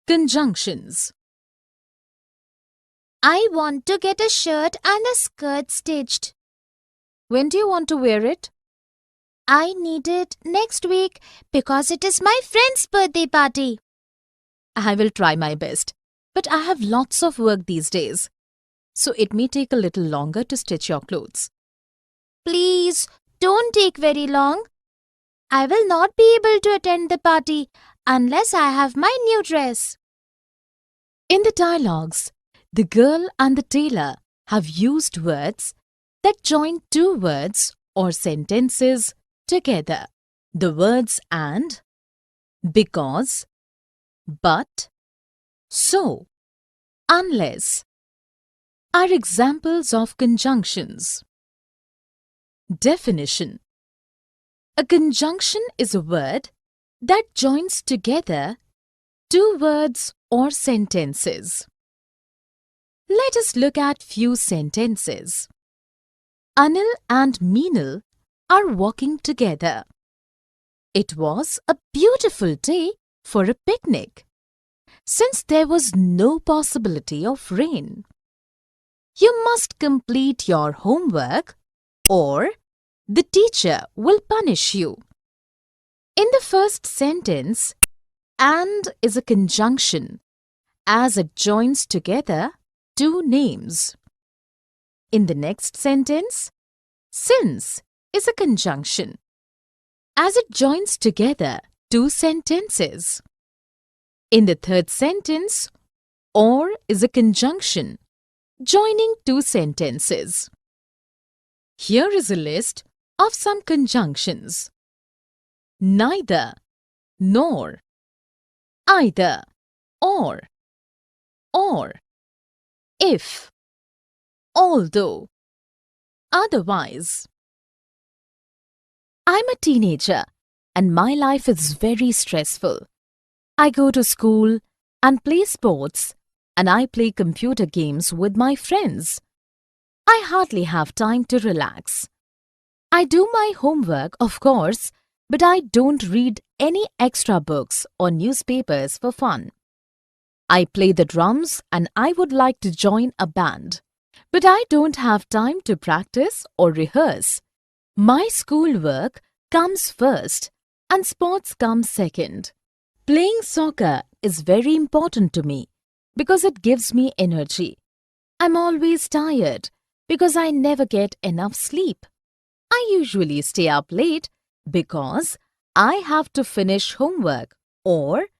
Conjunctions. I want to get a shirt and a skirt stitched. When do you want to wear it? I need it next week because it is my friend's birthday party. I will try my best, but I have lots of work these days, so it may take a little longer to stitch your clothes. Please don't take very long. I will not be able to attend the party unless I have my new dress. In the dialogues, the girl and the tailor have used words that join two words or sentences together. The words and, because, but, so, unless are examples of conjunctions. Definition. A conjunction is a word that joins together two words or sentences. Let us look at few sentences. Anil and Meenal are walking together. It was a beautiful day for a picnic, since there was no possibility of rain. You must complete your homework or the teacher will punish you. In the first sentence, and is a conjunction as it joins together two names. In the next sentence, since is a conjunction as it joins together two sentences. In the third sentence, or is a conjunction joining two sentences. Here is a list of some conjunctions. Neither, nor, either, or, if, although, otherwise. I'm a teenager and my life is very stressful. I go to school and play sports and I play computer games with my friends. I hardly have time to relax. I do my homework, of course, but I don't read any extra books or newspapers for fun. I play the drums and I would like to join a band, but I don't have time to practice or rehearse. My schoolwork comes first and sports come second. Playing soccer is very important to me because it gives me energy. I'm always tired because I never get enough sleep. I usually stay up late because I have to finish homework or